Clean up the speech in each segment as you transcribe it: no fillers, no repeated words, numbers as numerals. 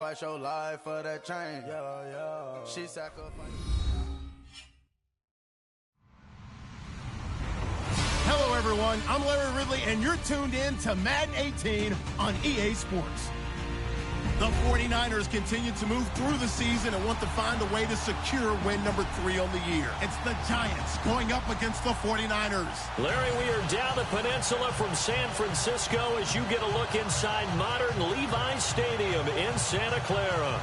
Watch your life for that change. She sacrificed. Hello, everyone. I'm Larry Ridley, and you're tuned in to Madden 18 on EA Sports. The 49ers continue to move through the season and want to find a way to secure win number 3 on the year. It's the Giants going up against the 49ers. Larry, we are down the peninsula from San Francisco as you get a look inside modern Levi's Stadium in Santa Clara.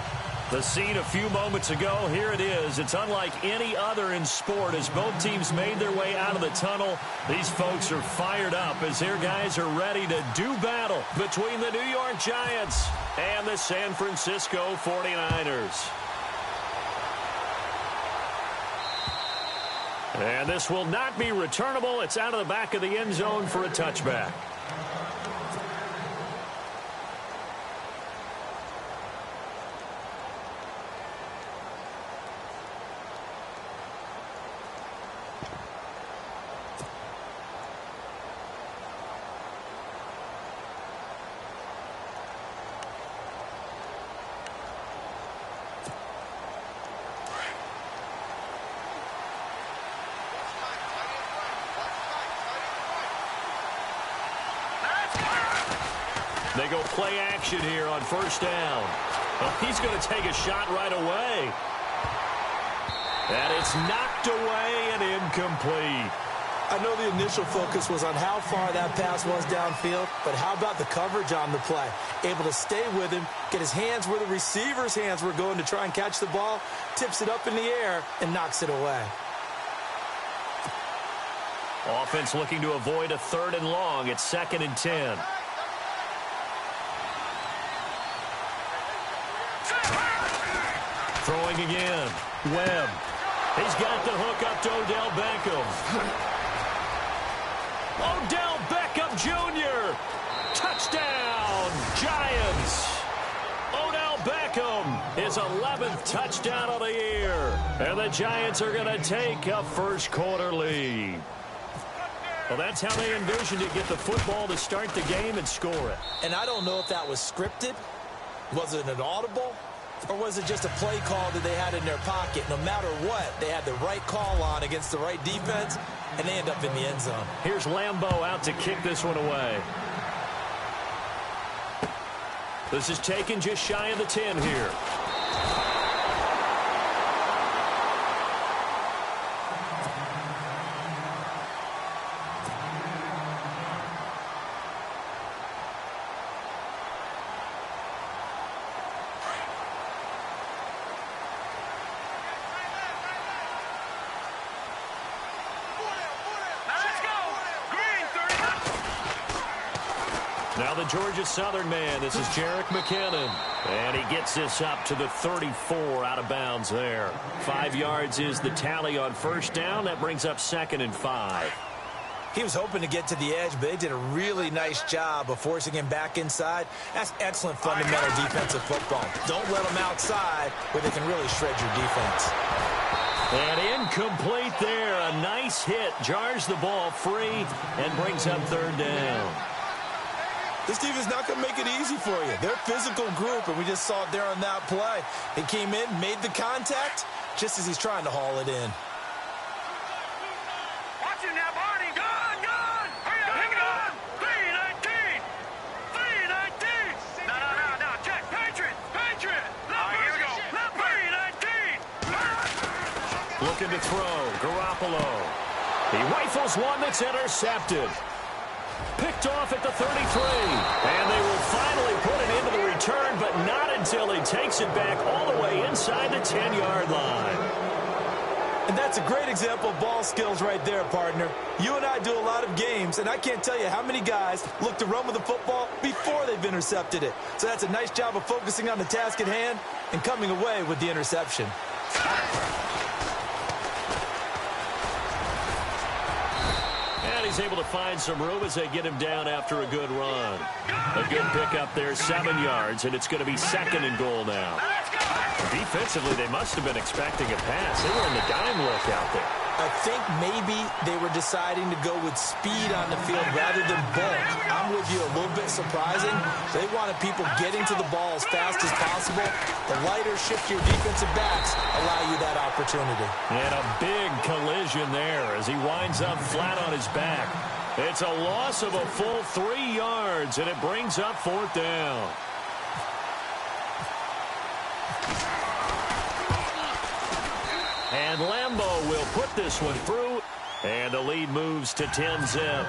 The scene a few moments ago, here it is. It's unlike any other in sport as both teams made their way out of the tunnel. These folks are fired up as their guys are ready to do battle between the New York Giants and the San Francisco 49ers. And this will not be returnable. It's out of the back of the end zone for a touchback. They go play action here on first down. Oh, he's going to take a shot right away. And it's knocked away and incomplete. I know the initial focus was on how far that pass was downfield, but how about the coverage on the play? Able to stay with him, get his hands where the receiver's hands were going to try and catch the ball, tips it up in the air, and knocks it away. Offense looking to avoid a 3rd and long. It's 2nd and 10. Throwing again. Webb. He's got the hook up to Odell Beckham. Odell Beckham Jr. Touchdown, Giants. Odell Beckham, his 11th touchdown of the year. And the Giants are going to take a first quarter lead. Well, that's how they envisioned it, get the football to start the game and score it. And I don't know if that was scripted. Was it an audible? Or was it just a play call that they had in their pocket? No matter what, they had the right call on against the right defense, and they end up in the end zone. Here's Lambeau out to kick this one away. This is taken just shy of the 10 here. Now the Georgia Southern man, this is Jerick McKinnon. And he gets this up to the 34 out of bounds there. 5 yards is the tally on first down. That brings up 2nd and 5. He was hoping to get to the edge, but they did a really nice job of forcing him back inside. That's excellent fundamental defensive football. Don't let them outside where they can really shred your defense. And incomplete there. A nice hit. Jars the ball free and brings up 3rd down. This defense not going to make it easy for you. They're a physical group, and we just saw it there on that play. He came in, made the contact, just as he's trying to haul it in. Watch it now, Barney. Gun! Hurry up, 319! 319! No, check. Patriot! Here we go. 319! Looking to throw. Garoppolo. He rifles one that's intercepted. Picked off at the 33. And they will finally put it into the return, but not until he takes it back all the way inside the 10-yard line. And that's a great example of ball skills right there, partner. You and I do a lot of games, and I can't tell you how many guys look to run with the football before they've intercepted it. So that's a nice job of focusing on the task at hand and coming away with the interception. He's able to find some room as they get him down after a good run. A good pickup there, 7 yards, and it's going to be 2nd and goal now. Defensively, they must have been expecting a pass. They were in the dime look out there. I think maybe they were deciding to go with speed on the field rather than bulk. I'm with you, a little bit surprising. They wanted people getting to the ball as fast as possible. The lighter, shiftier defensive backs allow you that opportunity. And a big collision there as he winds up flat on his back. It's a loss of a full 3 yards, and it brings up 4th down. And Lambeau will put this one through, and the lead moves to 10-zip.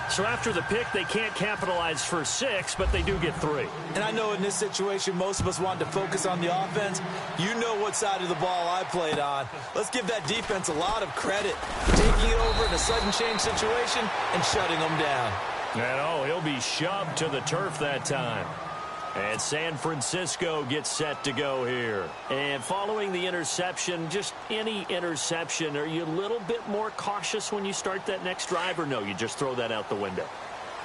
So after the pick, they can't capitalize for 6, but they do get 3. And I know in this situation, most of us wanted to focus on the offense. You know what side of the ball I played on. Let's give that defense a lot of credit, taking it over in a sudden change situation and shutting them down. And he'll be shoved to the turf that time. And San Francisco gets set to go here. And following the interception, just any interception, are you a little bit more cautious when you start that next drive, or no, you just throw that out the window?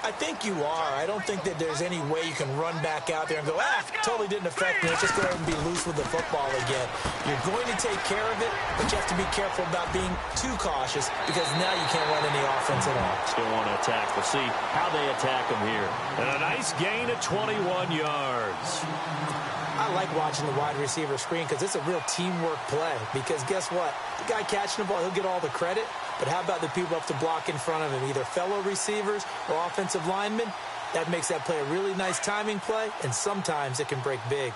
I think you are. I don't think that there's any way you can run back out there and go, totally didn't affect me. Let's just go ahead and be loose with the football again. You're going to take care of it, but you have to be careful about being too cautious because now you can't run any offense at all. Still want to attack. We'll see how they attack them here. And a nice gain of 21 yards. I like watching the wide receiver screen because it's a real teamwork play because guess what? The guy catching the ball, he'll get all the credit, but how about the people up to block in front of him, either fellow receivers or offensive linemen? That makes that play a really nice timing play, and sometimes it can break big.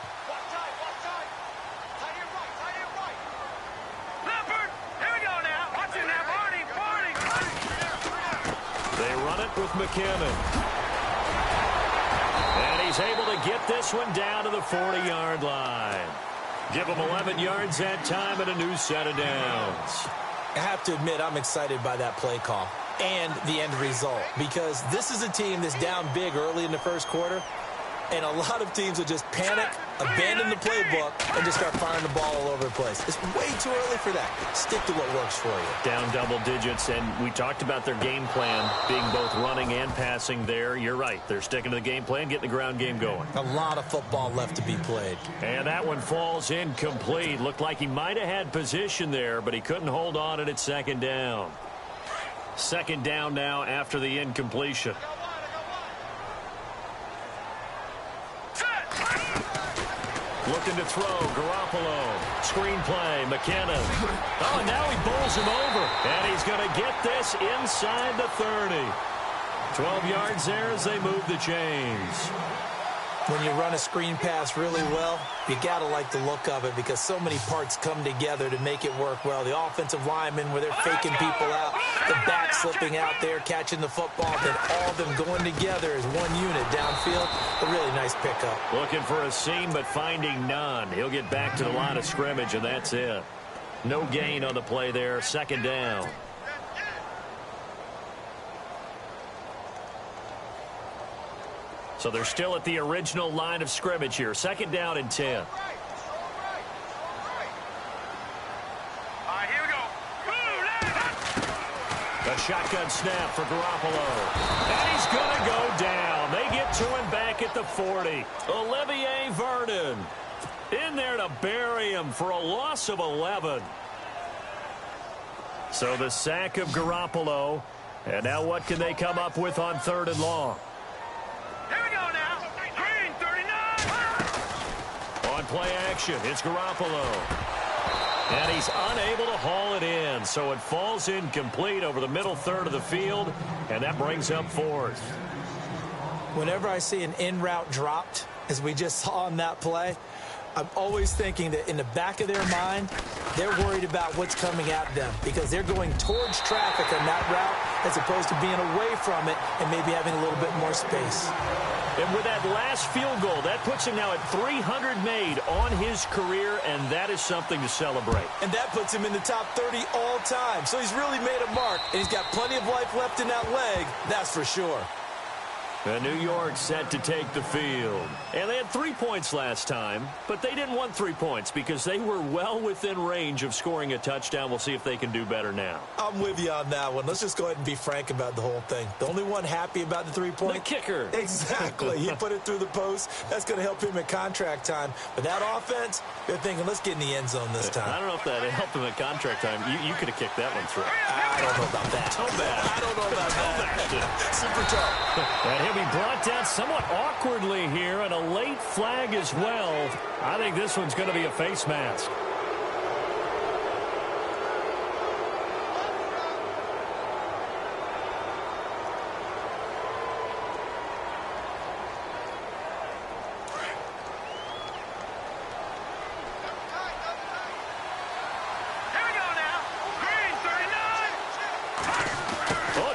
Leopard, here we go now. Watch it now, Barney. They run it with McKinnon. And he's able to get this one down to the 40-yard line. Give him 11 yards that time and a new set of downs. I have to admit, I'm excited by that play call and the end result because this is a team that's down big early in the first quarter, and a lot of teams will just panic, abandon the playbook, and just start firing the ball all over the place. It's way too early for that. Stick to what works for you. Down double digits, and we talked about their game plan being both running and passing there. You're right. They're sticking to the game plan, getting the ground game going. A lot of football left to be played. And that one falls incomplete. Looked like he might have had position there, but he couldn't hold on at 2nd down. 2nd down now after the incompletion. Looking to throw, Garoppolo. Screen play, McKinnon. Oh, and now he bowls him over. And he's going to get this inside the 30. 12 yards there as they move the chains. When you run a screen pass really well, you got to like the look of it because so many parts come together to make it work well. The offensive linemen where they're faking people out, the back slipping out there, catching the football, then all of them going together as one unit downfield. A really nice pickup. Looking for a seam, but finding none. He'll get back to the line of scrimmage, and that's it. No gain on the play there. 2nd down. So they're still at the original line of scrimmage here. 2nd down and 10. All right, here we go. A shotgun snap for Garoppolo. And he's going to go down. They get to him back at the 40. Olivier Vernon in there to bury him for a loss of 11. So the sack of Garoppolo. And now what can they come up with on 3rd and long? Here we go now. Green 39. On play action, it's Garoppolo. And he's unable to haul it in. So it falls incomplete over the middle 3rd of the field. And that brings up 4th. Whenever I see an in route dropped, as we just saw on that play, I'm always thinking that in the back of their mind, they're worried about what's coming at them because they're going towards traffic on that route as opposed to being away from it and maybe having a little bit more space. And with that last field goal, that puts him now at 300 made on his career, and that is something to celebrate. And that puts him in the top 30 all time. So he's really made a mark, and he's got plenty of life left in that leg, that's for sure. And New York set to take the field. And they had 3 points last time, but they didn't want 3 points because they were well within range of scoring a touchdown. We'll see if they can do better now. I'm with you on that one. Let's just go ahead and be frank about the whole thing. The only one happy about the 3-point? The kicker. Exactly. He put it through the post. That's going to help him at contract time. But that offense, they're thinking, let's get in the end zone this time. I don't know if that helped him at contract time. You could have kicked that one through. I don't know about that. Toe bad. I don't know about that. Super tough. And he'll be brought down somewhat awkwardly here, and a late flag as well. I think this one's going to be a face mask.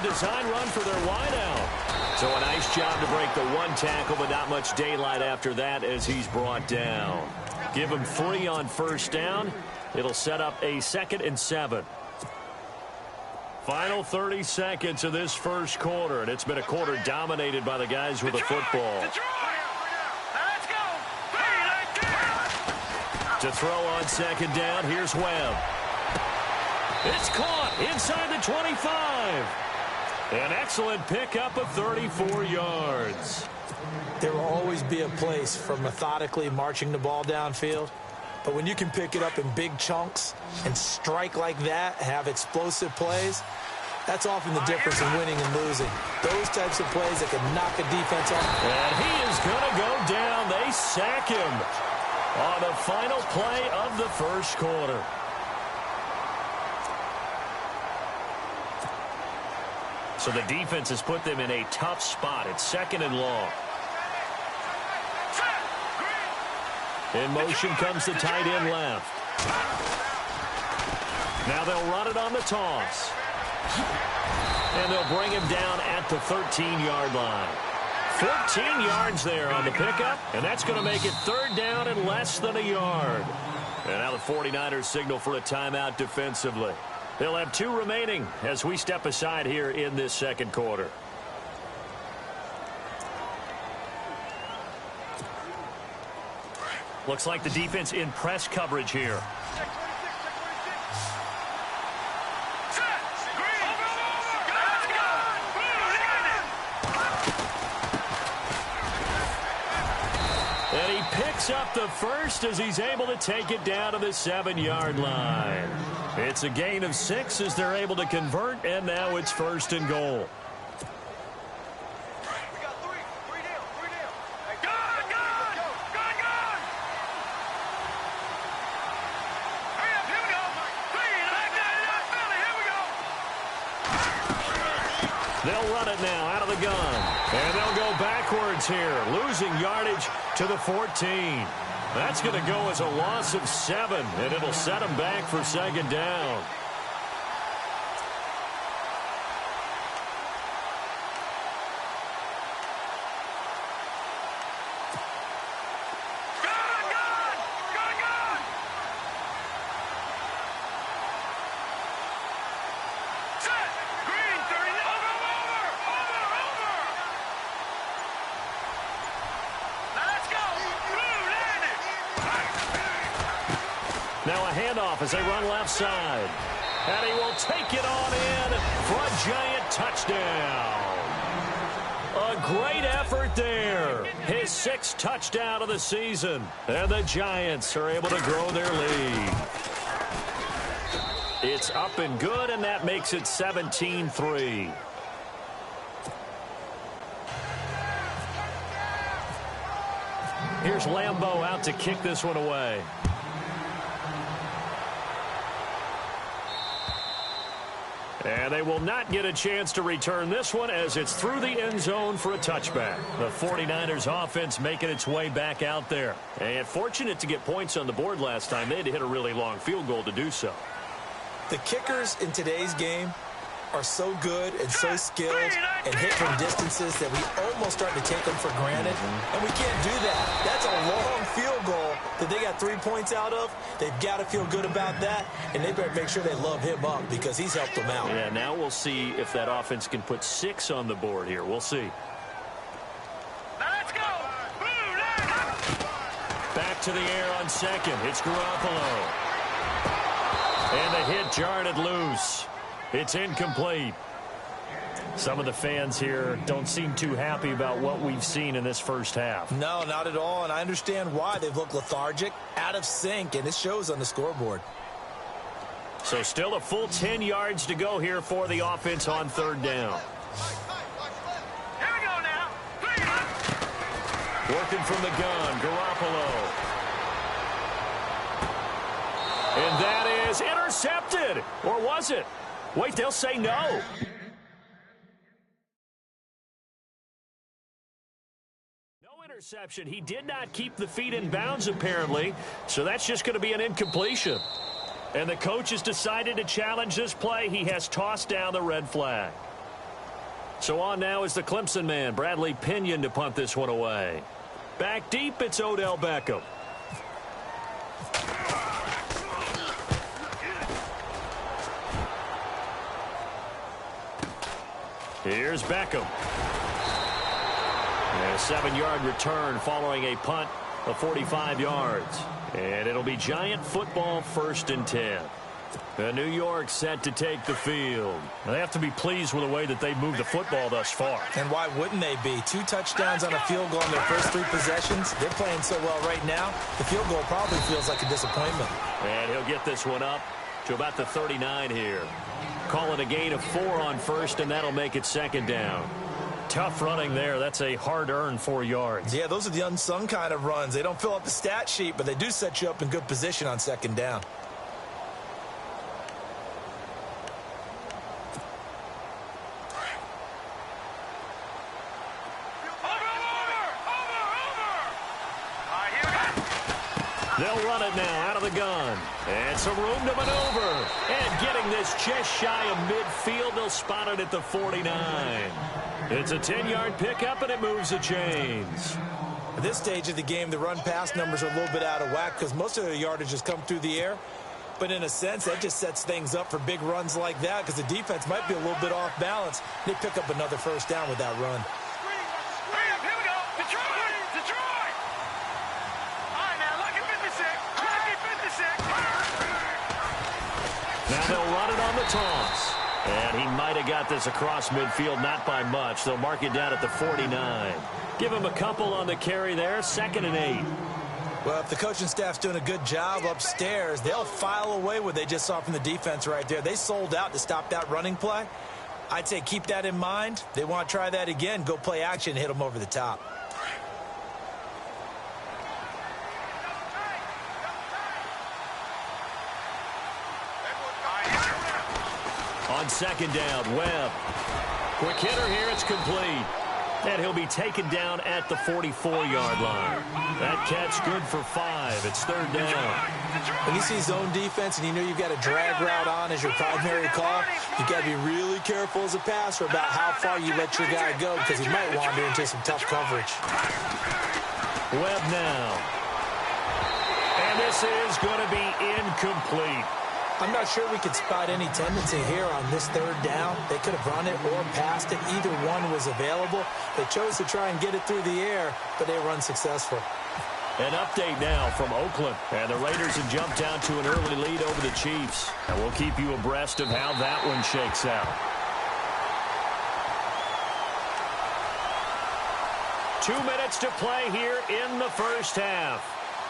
Design run for their wideout. So a nice job to break the one tackle, but not much daylight after that as he's brought down. Give him 3 on first down. It'll set up a 2nd and 7. Final 30 seconds of this first quarter, and it's been a quarter dominated by the guys with the football. To throw on 2nd down, here's Webb. It's caught inside the 25. An excellent pickup of 34 yards. There will always be a place for methodically marching the ball downfield. But when you can pick it up in big chunks and strike like that, have explosive plays, that's often the difference in winning and losing. Those types of plays that can knock a defense off. And he is going to go down. They sack him on the final play of the first quarter. So the defense has put them in a tough spot. It's 2nd and long. In motion comes the tight end left. Now they'll run it on the toss. And they'll bring him down at the 13-yard line. 14 yards there on the pickup, and that's going to make it 3rd down and less than a yard. And now the 49ers signal for a timeout defensively. They'll have 2 remaining as we step aside here in this second quarter. Looks like the defense in press coverage here. And he picks up the first as he's able to take it down to the 7-yard line. It's a gain of 6 as they're able to convert, and now it's 1st and goal. They'll run it now out of the gun. And they'll go backwards here, losing yardage to the 14. That's going to go as a loss of 7, and it'll set them back for 2nd down. Now a handoff as they run left side. And he will take it on in for a giant touchdown. A great effort there. His 6th touchdown of the season. And the Giants are able to grow their lead. It's up and good, and that makes it 17-3. Here's Lambeau out to kick this one away. And they will not get a chance to return this one as it's through the end zone for a touchback. The 49ers offense making its way back out there. And fortunate to get points on the board last time. They had to hit a really long field goal to do so. The kickers in today's game are so good and so skilled and hit from distances that we almost start to take them for granted. And we can't do that. That's a long field goal that they got 3 points out of. They've got to feel good about that, and they better make sure they love him up because he's helped them out. Yeah, now we'll see if that offense can put 6 on the board here. We'll see. Back to the air on second. It's Garoppolo. And the hit jarred it loose. It's incomplete. Some of the fans here don't seem too happy about what we've seen in this first half. No, not at all, and I understand why. They've looked lethargic, out of sync, and it shows on the scoreboard. So still a full 10 yards to go here for the offense on third down. Here we go now. Working from the gun, Garoppolo. And that is intercepted. Or was it? Wait, they'll say no. No interception. He did not keep the feet in bounds, apparently. So that's just going to be an incompletion. And the coach has decided to challenge this play. He has tossed down the red flag. So on now is the Clemson man, Bradley Pinion, to punt this one away. Back deep, it's Odell Beckham. Here's Beckham. And a 7-yard return following a punt of 45 yards. And it'll be Giant football, 1st and 10. New York set to take the field. They have to be pleased with the way that they've moved the football thus far. And why wouldn't they be? 2 touchdowns on a field goal in their first 3 possessions. They're playing so well right now, the field goal probably feels like a disappointment. And he'll get this one up to about the 39 here. Call it a gain of 4 on first, and that'll make it 2nd down. Tough running there. That's a hard-earned 4 yards. Yeah, those are the unsung kind of runs. They don't fill up the stat sheet, but they do set you up in good position on 2nd down. They'll run it now out of the gun. And some room to maneuver. And getting this just shy of midfield. They'll spot it at the 49. It's a 10-yard pickup, and it moves the chains. At this stage of the game, the run-pass numbers are a little bit out of whack because most of their yardage has come through the air. But in a sense, that just sets things up for big runs like that because the defense might be a little bit off balance. They pick up another 1st down with that run. Here we go. Detroit. Detroit. All right, now, lucky 56. Lucky 56. Now they'll run it on the toss. And he might have got this across midfield, not by much. They'll mark it down at the 49. Give him a couple on the carry there, 2nd and 8. Well, if the coaching staff's doing a good job upstairs, they'll file away what they just saw from the defense right there. They sold out to stop that running play. I'd say keep that in mind. They want to try that again, go play action, hit them over the top. On 2nd down, Webb. Quick hitter here, it's complete. And he'll be taken down at the 44-yard line. That catch good for 5. It's 3rd down. When you see zone defense and you know you've got a drag route on as your primary call, you've got to be really careful as a passer about how far you let your guy go because he might wander into some tough coverage. Webb now. And this is going to be incomplete. I'm not sure we could spot any tendency here on this 3rd down. They could have run it or passed it. Either one was available. They chose to try and get it through the air, but they were unsuccessful. An update now from Oakland. And the Raiders have jumped down to an early lead over the Chiefs. And we'll keep you abreast of how that one shakes out. 2 minutes to play here in the first half.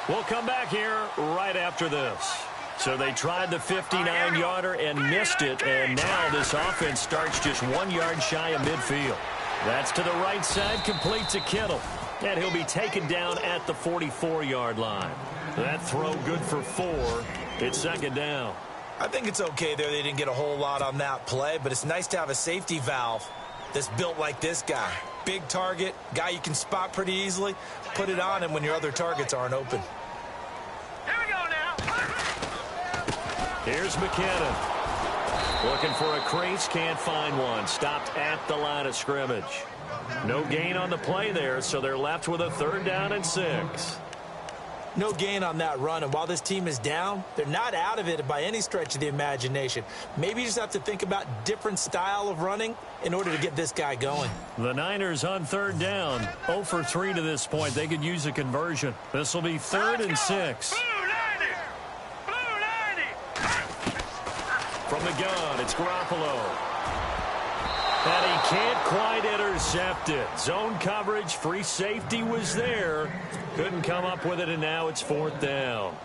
We'll come back here right after this. So they tried the 59-yarder and missed it, and now this offense starts just 1 yard shy of midfield. That's to the right side, complete to Kittle. And he'll be taken down at the 44-yard line. That throw good for 4. It's 2nd down. I think it's okay there. They didn't get a whole lot on that play, but it's nice to have a safety valve that's built like this guy. Big target, guy you can spot pretty easily. Put it on him when your other targets aren't open. Here we go now. Here's McKinnon. Looking for a crease, can't find one. Stopped at the line of scrimmage. No gain on the play there, so they're left with a 3rd down and 6. No gain on that run, and while this team is down, they're not out of it by any stretch of the imagination. Maybe you just have to think about different style of running in order to get this guy going. The Niners on third down. 0 for 3 to this point. They could use a conversion. This will be 3rd and 6. From the gun, it's Garoppolo. And he can't quite intercept it. Zone coverage, free safety was there. Couldn't come up with it, and now it's 4th down.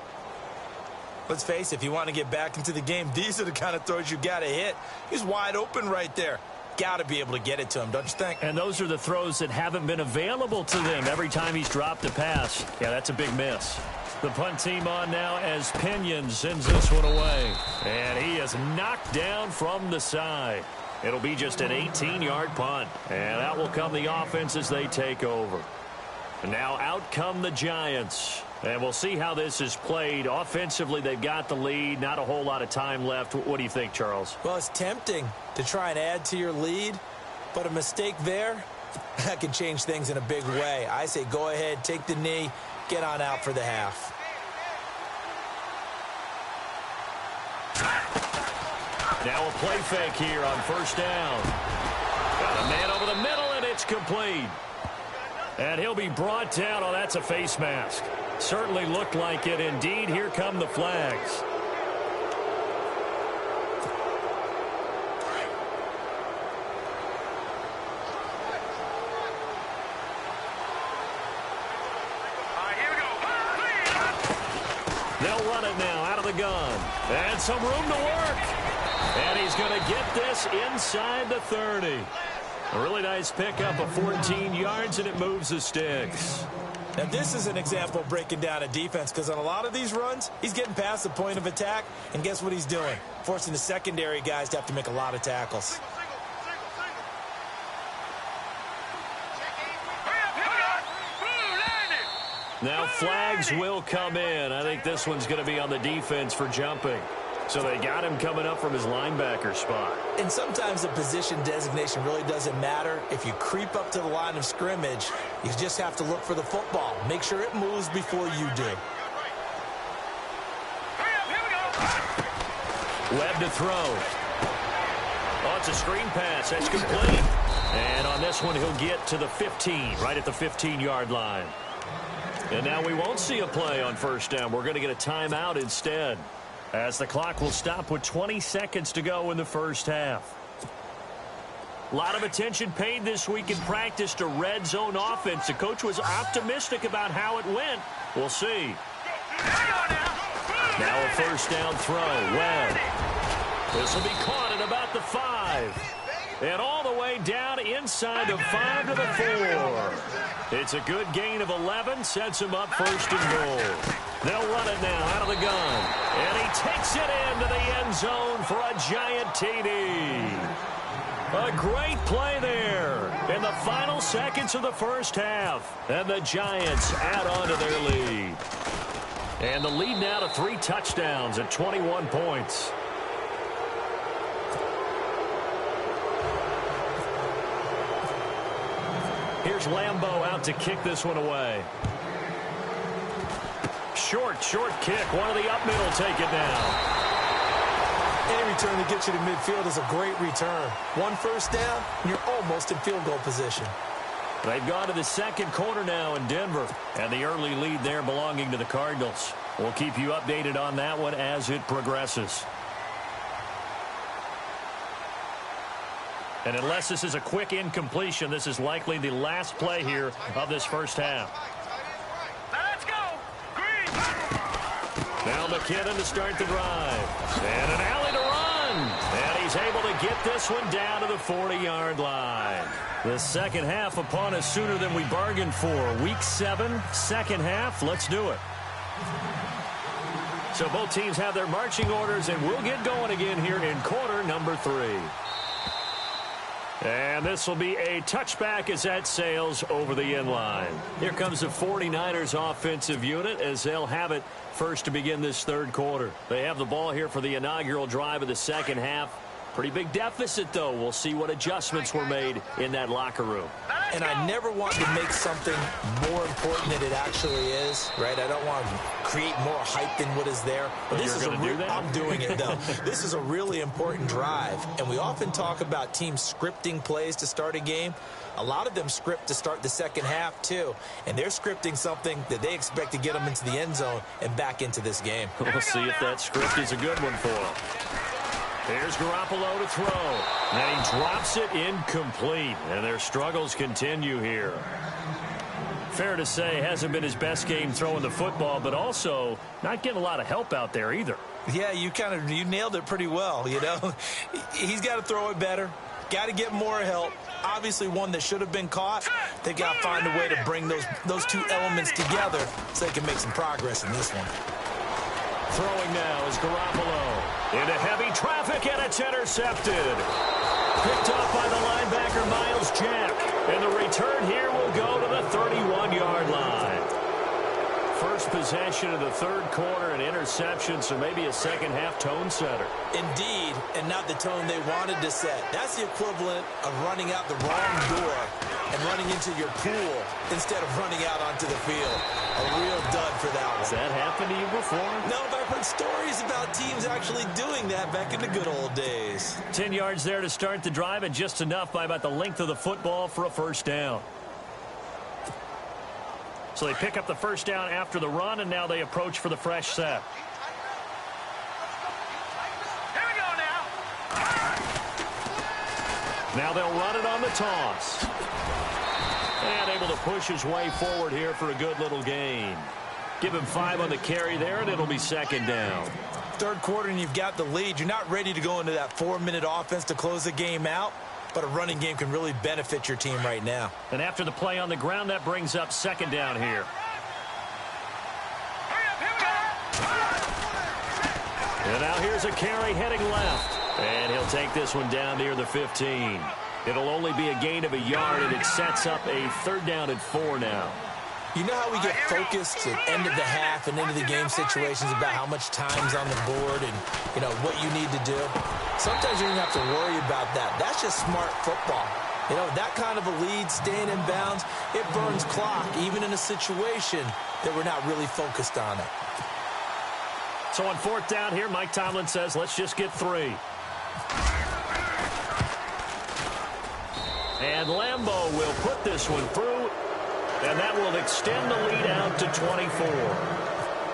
Let's face it, if you want to get back into the game, these are the kind of throws you got to hit. He's wide open right there. Got to be able to get it to him, don't you think? And those are the throws that haven't been available to them every time he's dropped a pass. Yeah, that's a big miss. The punt team on now as Pinion sends this one away. And he is knocked down from the side. It'll be just an 18-yard punt. And out will come the offense as they take over. And now out come the Giants. And we'll see how this is played. Offensively, they've got the lead. Not a whole lot of time left. What do you think, Charles? Well, it's tempting to try and add to your lead. But a mistake there, that can change things in a big way. I say go ahead, take the knee, get on out for the half. Now a play fake here on 1st down. Got a man over the middle, and it's complete. And he'll be brought down. Oh, that's a face mask. Certainly looked like it. Indeed, here come the flags. They'll run it now out of the gun. And some room to work. And he's going to get this inside the 30. A really nice pickup of 14 yards, and it moves the sticks. Now, this is an example of breaking down a defense, because on a lot of these runs, he's getting past the point of attack, and guess what he's doing? Forcing the secondary guys to have to make a lot of tackles. Now flags will come in. I think this one's going to be on the defense for jumping. So they got him coming up from his linebacker spot. And sometimes the position designation really doesn't matter. If you creep up to the line of scrimmage, you just have to look for the football. Make sure it moves before you do. Webb to throw. Oh, it's a screen pass. That's complete. And on this one, he'll get to the 15, right at the 15-yard line. And now we won't see a play on 1st down. We're going to get a timeout instead, as the clock will stop with 20 seconds to go in the 1st half. A lot of attention paid this week in practice to red zone offense. The coach was optimistic about how it went. We'll see. Now a 1st down throw. Webb. This will be caught at about the 5. And all the way down inside the 5 to the 4. It's a good gain of 11. Sets him up 1st and goal. They'll run it now out of the gun. And he takes it into the end zone for a giant TD. A great play there in the final seconds of the 1st half. And the Giants add on to their lead. And the lead now to 3 touchdowns at 21 points. Here's Lambeau out to kick this one away. Short kick. One of the up middle take it down. Any return that gets you to midfield is a great return. 1 1st down, and you're almost in field goal position. They've gone to the 2nd quarter now in Denver, and the early lead there belonging to the Cardinals. We'll keep you updated on that one as it progresses. And unless this is a quick incompletion, this is likely the last play here of this 1st half. Let's go. Green. Now McKinnon to start the drive. And an alley to run. And he's able to get this one down to the 40-yard line. The 2nd half upon us sooner than we bargained for. Week 7, 2nd half. Let's do it. So both teams have their marching orders, and we'll get going again here in quarter number 3. And this will be a touchback as that sails over the end line. Here comes the 49ers offensive unit as they'll have it first to begin this 3rd quarter. They have the ball here for the inaugural drive of the 2nd half. Pretty big deficit, though. We'll see what adjustments were made in that locker room. and I never want to make something more important than it actually is, right? I don't want to create more hype than what is there. But this is I'm doing it, though. This is a really important drive, and we often talk about teams scripting plays to start a game. A lot of them script to start the second half, too, and they're scripting something that they expect to get them into the end zone and back into this game. We'll see if that script is a good one for them. Here's Garoppolo to throw. And he drops it incomplete. And their struggles continue here. Fair to say, hasn't been his best game throwing the football, but also not getting a lot of help out there either. Yeah, you nailed it pretty well, you know. He's got to throw it better. Got to get more help. Obviously one that should have been caught. They got to find a way to bring those two elements together so they can make some progress in this one. Throwing now is Garoppolo. Into heavy traffic, and it's intercepted. Picked off by the linebacker, Miles Jack. And the return here will go to the 31-yard line. First possession of the third quarter, an interception, so maybe a second-half tone setter. Indeed, and not the tone they wanted to set. That's the equivalent of running out the wrong door and running into your pool instead of running out onto the field. A real dud for that one. Has that happened to you before? No, but I've heard stories about teams actually doing that back in the good old days. 10 yards there to start the drive, and just enough by about the length of the football for a first down. So they pick up the first down after the run, and now they approach for the fresh set. Here we go now. Now they'll run it on the toss. And able to push his way forward here for a good little gain. Give him 5 on the carry there, and it'll be second down. Third quarter, and you've got the lead. You're not ready to go into that 4-minute offense to close the game out. But a running game can really benefit your team right now. And after the play on the ground, that brings up second down here. And now here's a carry heading left. And he'll take this one down near the 15. It'll only be a gain of a yard, and it sets up a third down and 4 now. You know how we get focused at end of the half and into the game situations about how much time's on the board and, you know, what you need to do? Sometimes you don't have to worry about that. That's just smart football. You know, that kind of a lead, staying in bounds, it burns clock, even in a situation that we're not really focused on it. So on fourth down here, Mike Tomlin says, let's just get 3. And Lambeau will put this one through, and that will extend the lead out to 24.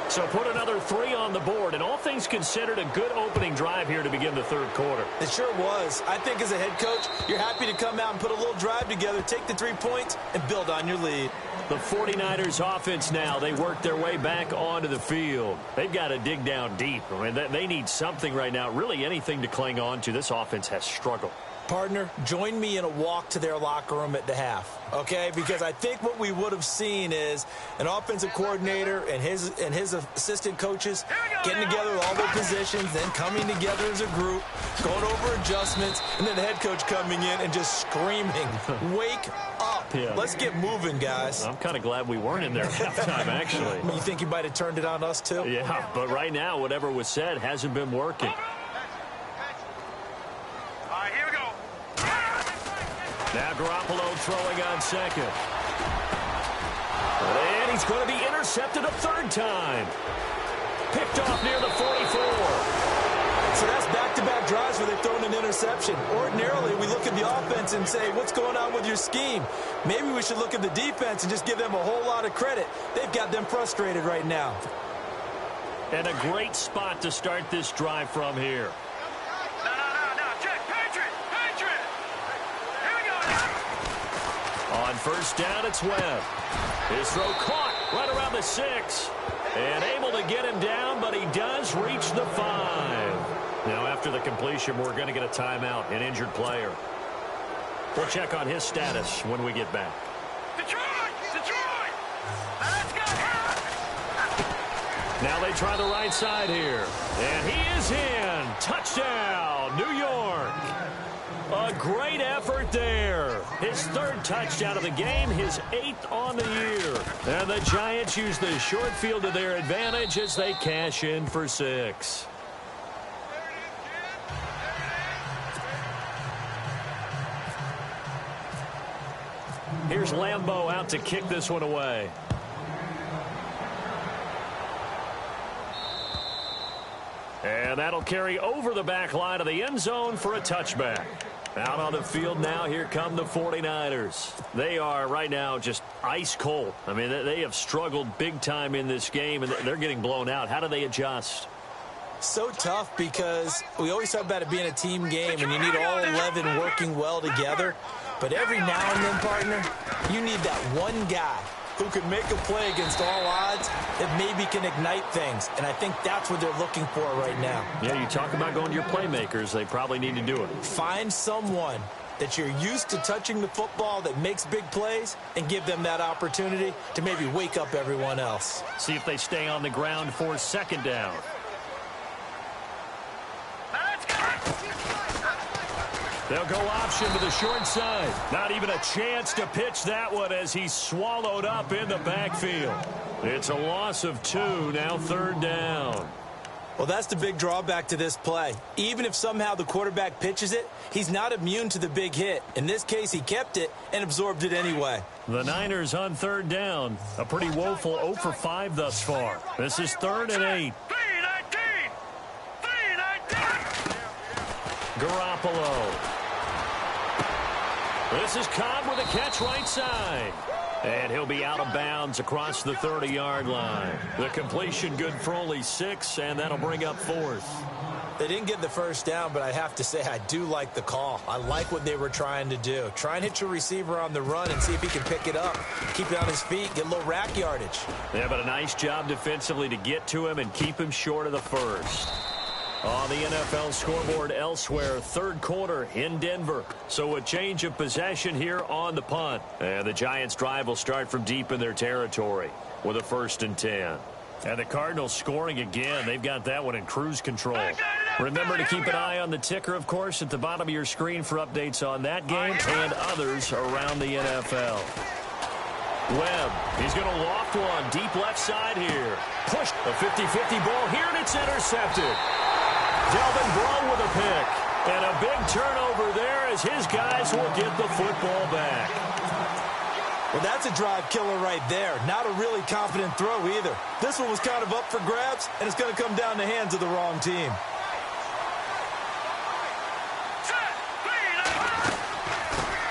So put another 3 on the board, and all things considered, a good opening drive here to begin the third quarter. It sure was. I think as a head coach, you're happy to come out and put a little drive together, take the 3 points, and build on your lead. The 49ers offense now, they work their way back onto the field. They've got to dig down deep. I mean, they need something right now, really anything to cling on to. This offense has struggled. Partner, join me in a walk to their locker room at the half, okay? Because I think what we would have seen is an offensive coordinator and his assistant coaches getting together with all their positions, then coming together as a group, going over adjustments, and then the head coach coming in and just screaming, wake up. Yeah. Let's get moving, guys. I'm kind of glad we weren't in there at halftime, actually. You think you might have turned it on us, too? Yeah, but right now, whatever was said hasn't been working. Now Garoppolo throwing on second. And he's going to be intercepted a third time. Picked off near the 44. So that's back-to-back drives where they've thrown an interception. Ordinarily, we look at the offense and say, what's going on with your scheme? Maybe we should look at the defense and just give them a whole lot of credit. They've got them frustrated right now. And a great spot to start this drive from here. On first down, it's Webb. His throw caught right around the 6. And able to get him down, but he does reach the 5. Now, after the completion, we're going to get a timeout, an injured player. We'll check on his status when we get back. Detroit! Let's go! Now they try the right side here. And he is in. Touchdown, New York. A great effort there. His third touchdown of the game, his 8th on the year. And the Giants use the short field to their advantage as they cash in for 6. Here's Lambeau out to kick this one away. And that'll carry over the back line of the end zone for a touchback. Out on the field now, here come the 49ers. They are right now just ice cold. I mean, they have struggled big time in this game, and they're getting blown out. How do they adjust? So tough because we always talk about it being a team game, and you need all 11 working well together. But every now and then, partner, you need that one guy who can make a play against all odds that maybe can ignite things. And I think that's what they're looking for right now. Yeah, you talk about going to your playmakers. They probably need to do it. Find someone that you're used to touching the football that makes big plays and give them that opportunity to maybe wake up everyone else. See if they stay on the ground for second down. They'll go option to the short side. Not even a chance to pitch that one as he's swallowed up in the backfield. It's a loss of 2, now third down. Well, that's the big drawback to this play. Even if somehow the quarterback pitches it, he's not immune to the big hit. In this case, he kept it and absorbed it anyway. The Niners on third down. A pretty woeful 0 for 5 thus far. This is 3rd and 8. Garoppolo. This is Cobb with a catch right side. And he'll be out of bounds across the 30-yard line. The completion good for only 6, and that'll bring up 4th. They didn't get the first down, but I have to say I do like the call. I like what they were trying to do. Try and hit your receiver on the run and see if he can pick it up. Keep it on his feet, get a little rack yardage. Yeah, but a nice job defensively to get to him and keep him short of the first. On the NFL scoreboard elsewhere, 3rd quarter in Denver. So a change of possession here on the punt. And the Giants' drive will start from deep in their territory with a 1st and 10. And the Cardinals scoring again. They've got that one in cruise control. Remember to keep an eye on the ticker, of course, at the bottom of your screen for updates on that game and others around the NFL. Webb, he's going to loft one deep left side here. Pushed a 50-50 ball here, and it's intercepted. Delvin Breaux with a pick. And a big turnover there as his guys will get the football back. Well, that's a drive killer right there. Not a really confident throw either. This one was kind of up for grabs, and it's going to come down the hands of the wrong team.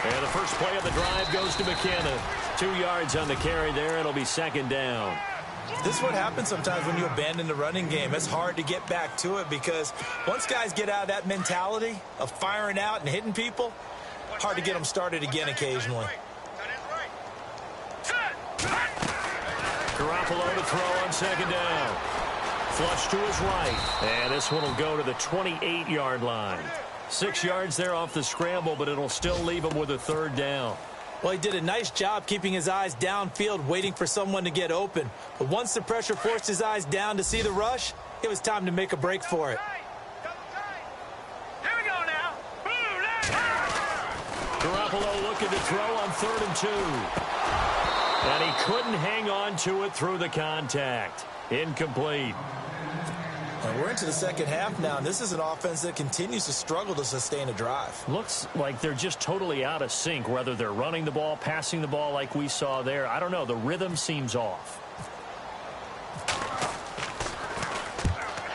And the first play of the drive goes to McKenna. 2 yards on the carry there. It'll be 2nd down. This is what happens sometimes when you abandon the running game. It's hard to get back to it because once guys get out of that mentality of firing out and hitting people, hard to get them started again occasionally. Garoppolo to throw on 2nd down. Flush to his right. And this one will go to the 28-yard line. 6 yards there off the scramble, but it'll still leave him with a 3rd down. Well, he did a nice job keeping his eyes downfield, waiting for someone to get open. But once the pressure forced his eyes down to see the rush, it was time to make a break for it. Here we go now. Garoppolo looking to throw on 3rd and 2. And he couldn't hang on to it through the contact. Incomplete. And we're into the second half now, and this is an offense that continues to struggle to sustain a drive. Looks like they're just totally out of sync, whether they're running the ball, passing the ball like we saw there. I don't know. The rhythm seems off.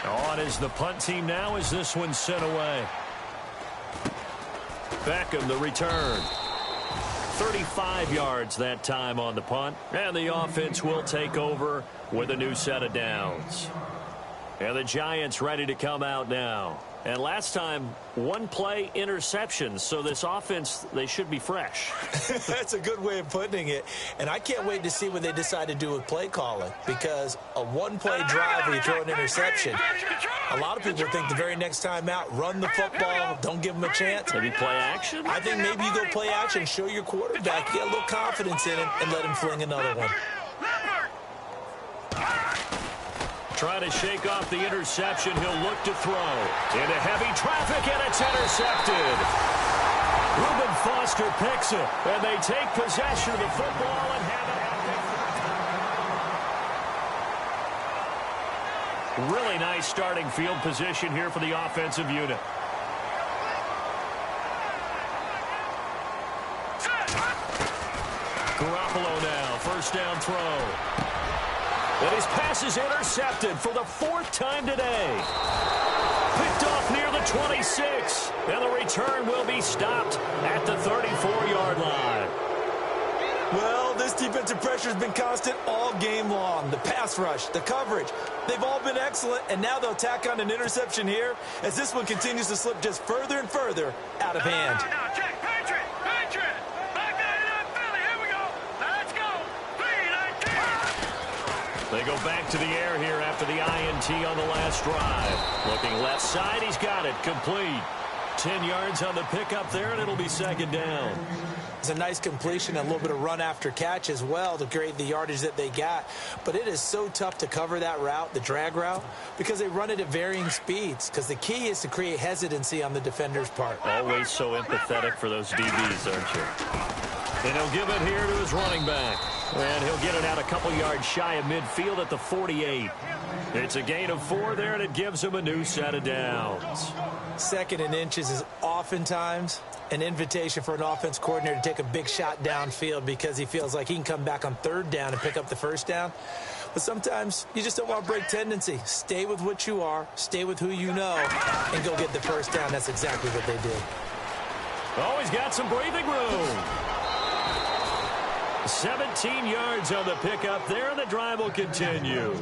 On is the punt team now as this one's sent away. Beckham, the return. 35 yards that time on the punt. And the offense will take over with a new set of downs. And the Giants ready to come out now. And last time, 1 play interception. So this offense, they should be fresh. That's a good way of putting it. And I can't wait to see what they decide to do with play calling. Because a 1-play drive where you throw an interception, a lot of people think the very next time out, run the football, don't give them a chance. Maybe play action? I think maybe you go play action, show your quarterback, get a little confidence in him, and let him fling another one. Trying to shake off the interception. He'll look to throw. Into heavy traffic, and it's intercepted. Reuben Foster picks it, and they take possession of the football and have it. Really nice starting field position here for the offensive unit. Garoppolo now, first down throw. And his pass is intercepted for the 4th time today. Picked off near the 26. And the return will be stopped at the 34-yard line. Well, this defensive pressure has been constant all game long. The pass rush, the coverage, they've all been excellent, and now they'll tack on an interception here as this one continues to slip just further and further out of hand. Now, check, Patriot. Back 99 Philly, here we go. Let's go. 3-19. They go back to the air here after the INT on the last drive. Looking left side, he's got it, complete. 10 yards on the pickup there, and it'll be second down. It's a nice completion, and a little bit of run after catch as well to create the yardage that they got. But it is so tough to cover that route, the drag route, because they run it at varying speeds. Because the key is to create hesitancy on the defender's part. Always so empathetic for those DBs, aren't you? And he'll give it here to his running back. And he'll get it out a couple yards shy of midfield at the 48. It's a gain of 4 there, and it gives him a new set of downs. 2nd and inches is oftentimes an invitation for an offense coordinator to take a big shot downfield because he feels like he can come back on 3rd down and pick up the first down. But sometimes you just don't want to break tendency. Stay with what you are, stay with who you know, and go get the first down. That's exactly what they did. Oh, he's got some breathing room. 17 yards on the pickup there, and the drive will continue.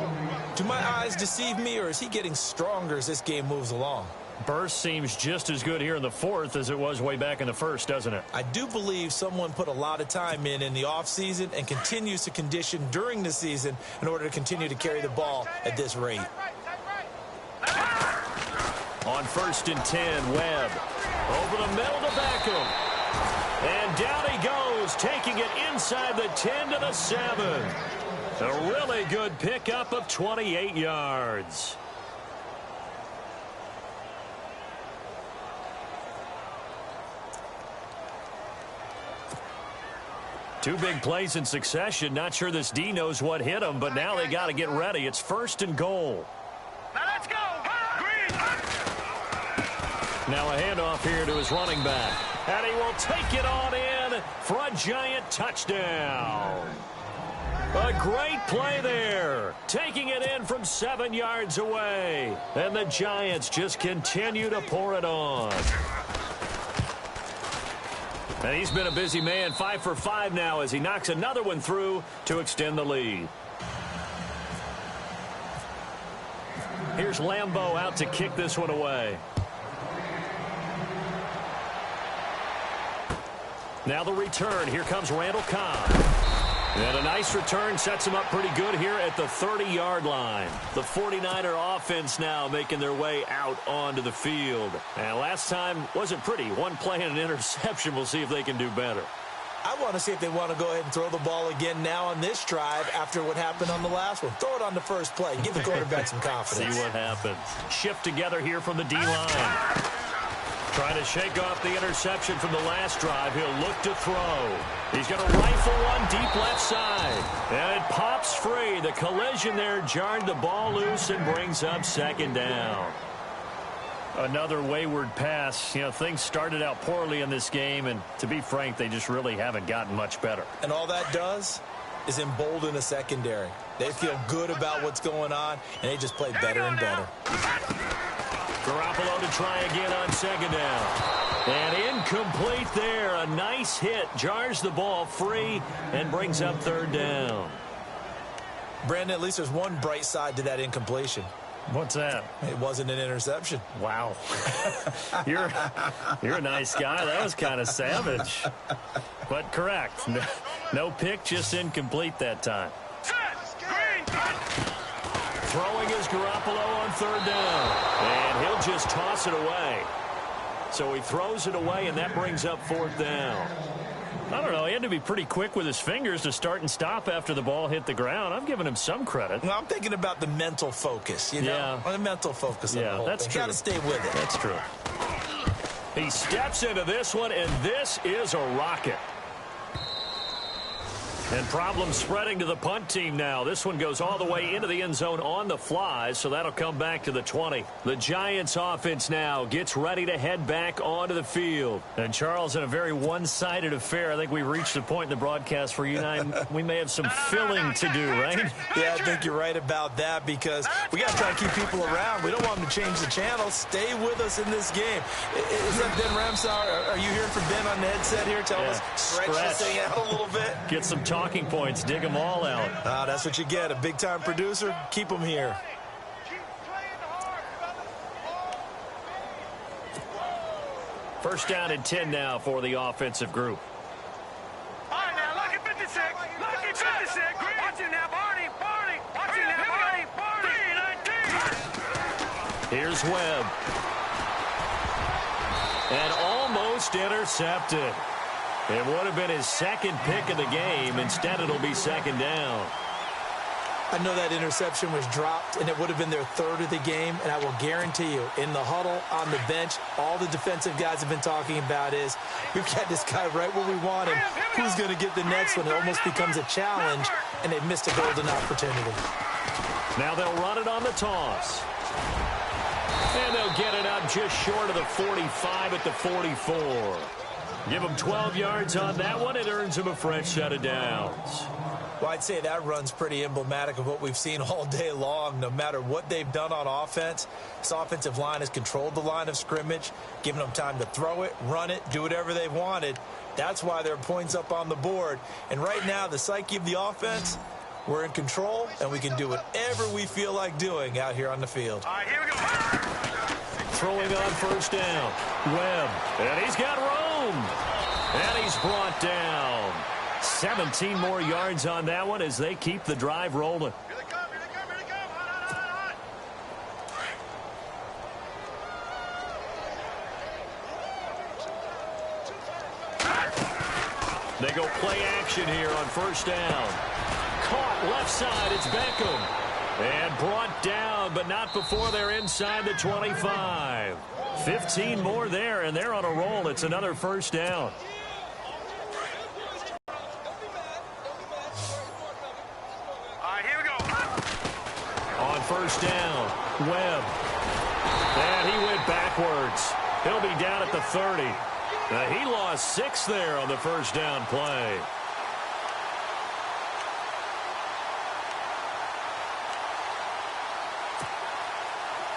Do my eyes deceive me, or is he getting stronger as this game moves along? Burst seems just as good here in the 4th as it was way back in the 1st, doesn't it? I do believe someone put a lot of time in the offseason and continues to condition during the season in order to continue to carry the ball at this rate. On 1st and 10, Webb. Over the middle to Beckham. And down he goes, taking it inside the 10 to the 7. A really good pickup of 28 yards. Two big plays in succession. Not sure this D knows what hit him, but now they got to get ready. It's 1st and goal. Now let's go. Green. Now a handoff here to his running back. And he will take it on in for a giant touchdown. A great play there. Taking it in from 7 yards away. And the Giants just continue to pour it on. And he's been a busy man, 5 for 5 now as he knocks another one through to extend the lead. Here's Lambeau out to kick this one away. Now the return. Here comes Randall Cobb. And a nice return sets him up pretty good here at the 30-yard line. The 49er offense now making their way out onto the field. And last time wasn't pretty. One play and an interception. We'll see if they can do better. I want to see if they want to go ahead and throw the ball again now on this drive after what happened on the last one. Throw it on the first play. Give the quarterback some confidence. See what happens. Shift together here from the D-line. Trying to shake off the interception from the last drive. He'll look to throw. He's going to rifle one deep left side. And it pops free. The collision there jarred the ball loose and brings up 2nd down. Another wayward pass. You know, things started out poorly in this game, and to be frank, they just really haven't gotten much better. And all that does is embolden a secondary. They feel good about what's going on, and they just play better and better. Garoppolo to try again on 2nd down. And incomplete there. A nice hit. Jars the ball free and brings up 3rd down. Brandon, at least there's one bright side to that incompletion. What's that? It wasn't an interception. Wow. You're a nice guy. That was kind of savage. But correct. No pick, just incomplete that time. Throwing is Garoppolo on 3rd down. And he'll just toss it away. So he throws it away, and that brings up 4th down. I don't know. He had to be pretty quick with his fingers to start and stop after the ball hit the ground. I'm giving him some credit. Well, I'm thinking about the mental focus, you know? Yeah. The mental focus. Yeah, that's true. Got to stay with it. That's true. He steps into this one, and this is a rocket. And problems spreading to the punt team now. This one goes all the way into the end zone on the fly, so that'll come back to the 20. The Giants offense now gets ready to head back onto the field. And Charles, in a very one-sided affair, I think we reached a point in the broadcast where you and I, we may have some filling to do, right? Yeah, I think you're right about that because we got to try to keep people around. We don't want them to change the channel. Stay with us in this game. Is that Ben Ramsauer? Are you hearing from Ben on the headset here? Tell us, stretch this thing out a little bit. Get some talking points. Dig them all out. That's what you get. A big-time producer. Keep them here. First down and 10 now for the offensive group. All right, now, lucky 56. Lucky 56. Watch it now, Barney. Barney. Watch it now, Barney. Barney. Here's Webb. And almost intercepted. It would have been his second pick of the game. Instead, it'll be second down. I know that interception was dropped, and it would have been their third of the game, and I will guarantee you, in the huddle, on the bench, all the defensive guys have been talking about is, we've got this guy right where we want him. Who's going to get the next one? It almost becomes a challenge, and they've missed a golden opportunity. Now they'll run it on the toss. And they'll get it up just short of the 45 at the 44. Give them 12 yards on that one. It earns them a fresh set of downs. Well, I'd say that run's pretty emblematic of what we've seen all day long. No matter what they've done on offense, this offensive line has controlled the line of scrimmage, given them time to throw it, run it, do whatever they've wanted. That's why there are points up on the board. And right now, the psyche of the offense, we're in control, and we can do whatever we feel like doing out here on the field. All right, here we go. Throwing on first down. Webb. And he's got room. And he's brought down. 17 more yards on that one as they keep the drive rolling. Here they come, here they come, here they come. Hot. They go play action here on first down. Caught left side. It's Beckham. And brought down, but not before they're inside the 25. 15 more there, and they're on a roll. It's another first down. All right, here we go. On first down, Webb. And he went backwards. He'll be down at the 30. He lost 6 there on the first down play.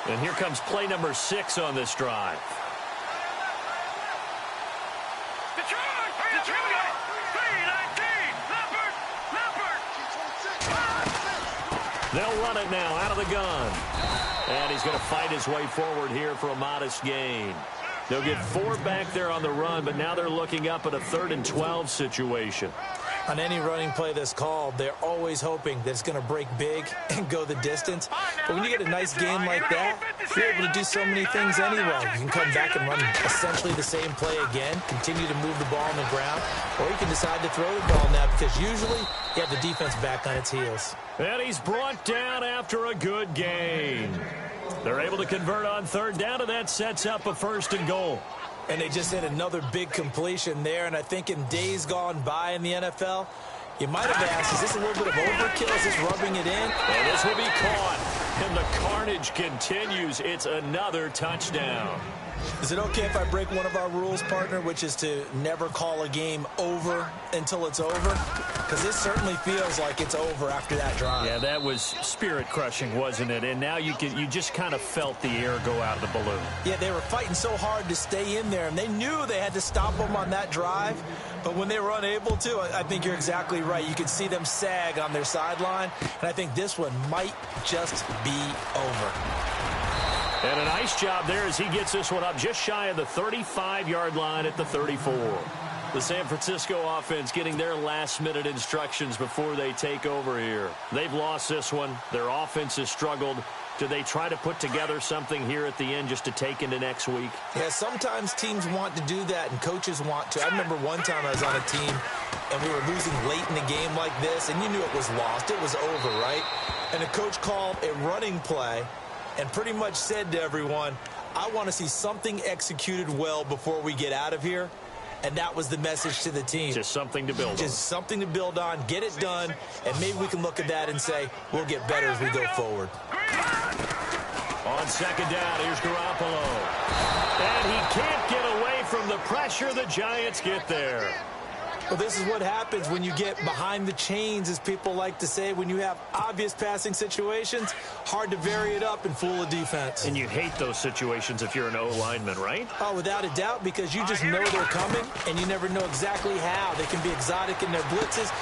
And here comes play number 6 on this drive. Detroit! Detroit! 3-19! Leopard! They'll run it now out of the gun. And he's going to fight his way forward here for a modest gain. They'll get 4 back there on the run, but now they're looking up at a 3rd and 12 situation. On any running play that's called, they're always hoping that it's going to break big and go the distance. But when you get a nice game like that, you're able to do so many things anyway. You can come back and run essentially the same play again, continue to move the ball on the ground, or you can decide to throw the ball now because usually you have the defense back on its heels. And he's brought down after a good gain. They're able to convert on 3rd down, and that sets up a 1st and goal. And they just hit another big completion there. And I think in days gone by in the NFL, you might have asked, is this a little bit of overkill? Is this rubbing it in? And this will be caught. And the carnage continues. It's another touchdown. Is it okay if I break one of our rules, partner, which is to never call a game over until it's over? Because this certainly feels like it's over after that drive. Yeah, that was spirit-crushing, wasn't it? And now you just kind of felt the air go out of the balloon. Yeah, they were fighting so hard to stay in there, and they knew they had to stop them on that drive. But when they were unable to, I think you're exactly right. You could see them sag on their sideline, and I think this one might just be over. And a nice job there as he gets this one up just shy of the 35-yard line at the 34. The San Francisco offense getting their last-minute instructions before they take over here. They've lost this one. Their offense has struggled. Do they try to put together something here at the end just to take into next week? Yeah, sometimes teams want to do that and coaches want to. I remember one time I was on a team and we were losing late in the game like this, and you knew it was lost. It was over, right? And the coach called a running play and pretty much said to everyone, I want to see something executed well before we get out of here. and that was the message to the team. Just something to build on. Just something to build on, get it done, and maybe we can look at that and say, we'll get better as we go forward. On second down, here's Garoppolo. And he can't get away from the pressure. The Giants get there. Well, this is what happens when you get behind the chains, as people like to say. When you have obvious passing situations, hard to vary it up and fool a defense. And you hate those situations if you're an O-lineman, right? Oh, without a doubt, because you just know they're coming, and you never know exactly how. They can be exotic in their blitzes.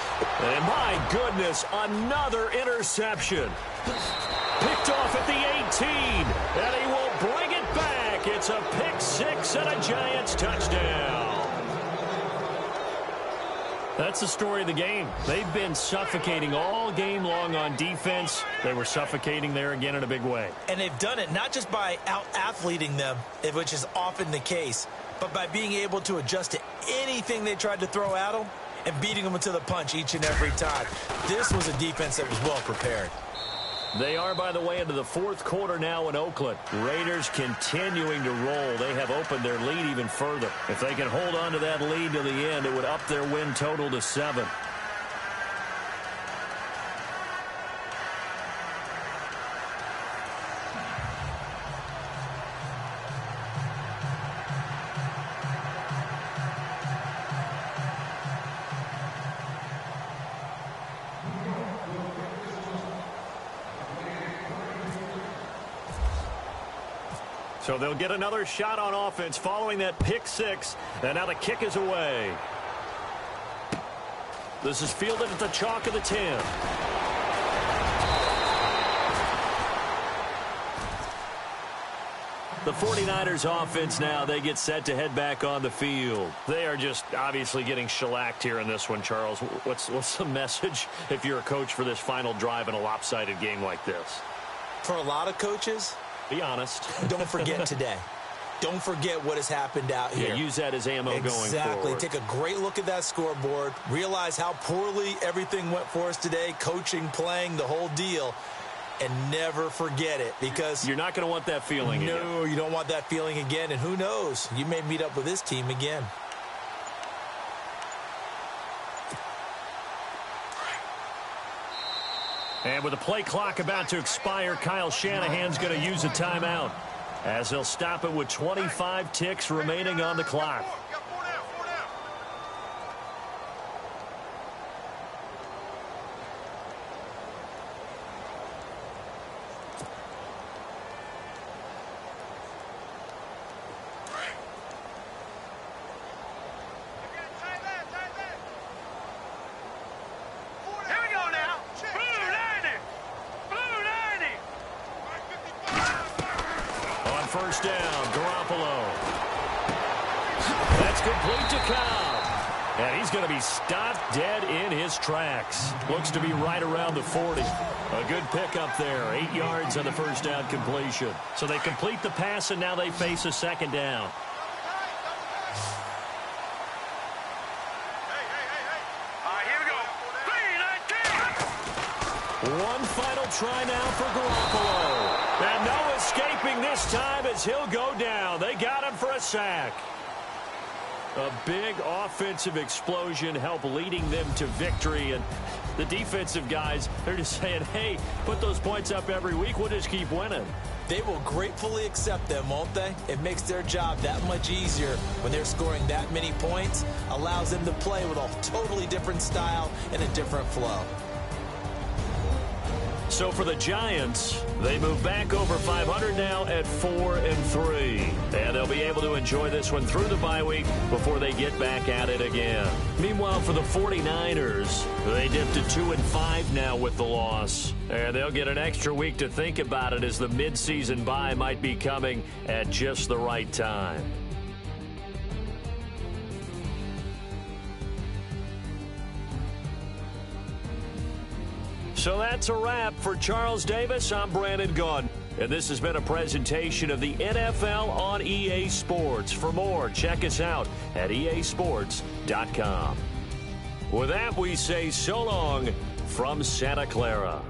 And my goodness, another interception. Picked off at the 18, and he will bring it back. It's a pick six and a Giants touchdown. That's the story of the game. They've been suffocating all game long on defense. They were suffocating there again in a big way. And they've done it not just by out-athleting them, which is often the case, but by being able to adjust to anything they tried to throw at them and beating them to the punch each and every time. This was a defense that was well prepared. They are, by the way, into the fourth quarter now in Oakland. Raiders continuing to roll. They have opened their lead even further. If they can hold on to that lead to the end, it would up their win total to 7. So they'll get another shot on offense following that pick six. And now the kick is away. This is fielded at the chalk of the 10. The 49ers offense now, they get set to head back on the field. They are just obviously getting shellacked here in this one, Charles. What's the message if you're a coach for this final drive in a lopsided game like this? For a lot of coaches, be honest. Don't forget today. Don't forget what has happened out here. Yeah, use that as ammo going forward. Exactly. Take a great look at that scoreboard. Realize how poorly everything went for us today. Coaching, playing, the whole deal. And never forget it, because you're not going to want that feeling again. No, you don't want that feeling again. And who knows? You may meet up with this team again. And with the play clock about to expire, Kyle Shanahan's going to use a timeout, as he'll stop it with 25 ticks remaining on the clock. First down, Garoppolo. That's complete to Cobb. And he's going to be stopped dead in his tracks. Looks to be right around the 40. A good pickup there. 8 yards on the first down completion. So they complete the pass, and now they face a second down. One final try now for Garoppolo. And no escaping this time as he'll go down. They got him for a sack. A big offensive explosion helped leading them to victory. And the defensive guys, they're just saying, hey, put those points up every week. We'll just keep winning. They will gratefully accept them, won't they? It makes their job that much easier when they're scoring that many points. Allows them to play with a totally different style and a different flow. So for the Giants, they move back over 500 now at 4-3. And they'll be able to enjoy this one through the bye week before they get back at it again. Meanwhile, for the 49ers, they dipped to 2-5 now with the loss. And they'll get an extra week to think about it, as the midseason bye might be coming at just the right time. So that's a wrap. For Charles Davis, I'm Brandon Gunn. And this has been a presentation of the NFL on EA Sports. For more, check us out at easports.com. With that, we say so long from Santa Clara.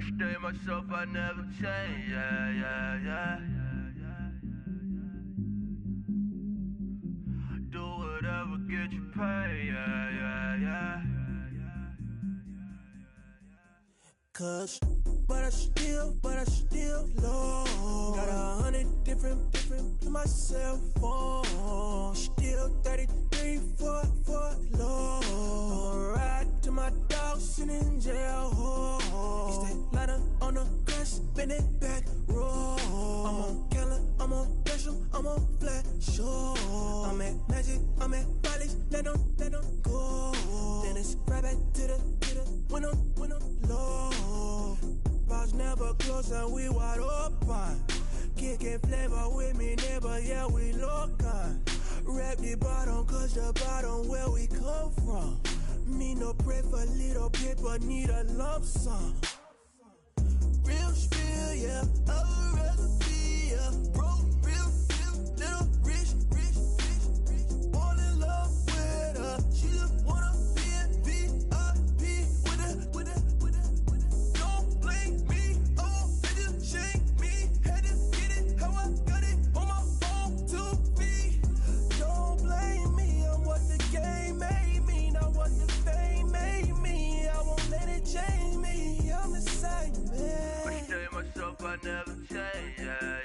I stay myself, I never change, yeah. Do whatever, get you paid, yeah. Cause, but I still love. Got 100 different in my cell phone. Still 33 for love. I'ma ride to my dog sitting in jail. It's that lighter on the grass, bend it back, roll. I'm on Keller, I'm on Gresham, I'm on Flat Shore. I'm at Magic, I'm at Bally's, let them go. Then it's right back to the when I'm low. Bars never close and we wide open. Kicking flavor with me, neighbor, yeah, we local. Rap the bottom, cause the bottom where we come from. Me no pray for little paper, need a lump sum. Real spill, yeah, I'd rather be, yeah. Broke, real, little rich. All in love with her, she just wanna be in VIP with her. Don't blame me, oh, they just shake me. Had to get it, how I got it, on my own 2 feet. Don't blame me, I'm what the game made me, not what the fame made me. I won't let it change me, I'm the same man. I stay myself, I never change, yeah.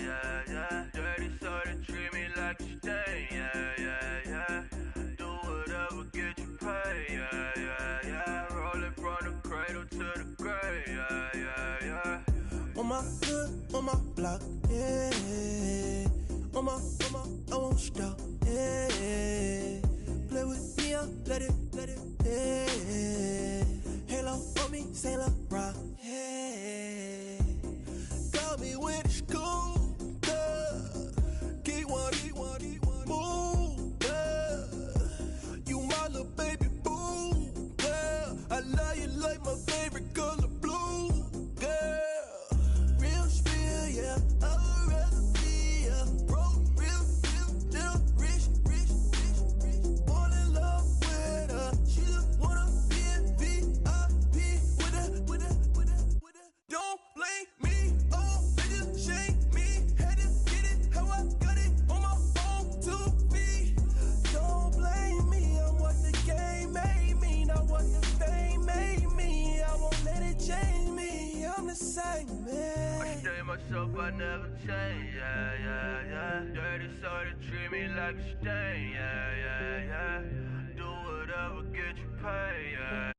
Dirty so they treat me like a stain, yeah. Do whatever, get you paid, yeah. Rolling from the cradle to the grave, yeah. On my hood, on my block, yeah. On my, I won't stop, yeah. Play with me, let it, yeah. Halo on me, Saint Laurent, yeah. Got me with the school, yeah. Keep one, move, yeah. You my little baby boo, yeah. I love you like my favorite color blue, girl. Real spill, yeah, I'd rather be, yeah. Broke, real, little rich. All in love with her, she just wanna be in VIP with her. Don't blame me, oh, they just shake me. Had to get it, how I got it, on my own 2 feet. Don't blame me, I'm what the game made me, not what the fame made me. I won't let it change me, I'm the same man. I stay myself, I never change, yeah. Dirty so they treat me like a stain, yeah. Do whatever, get you paid, yeah.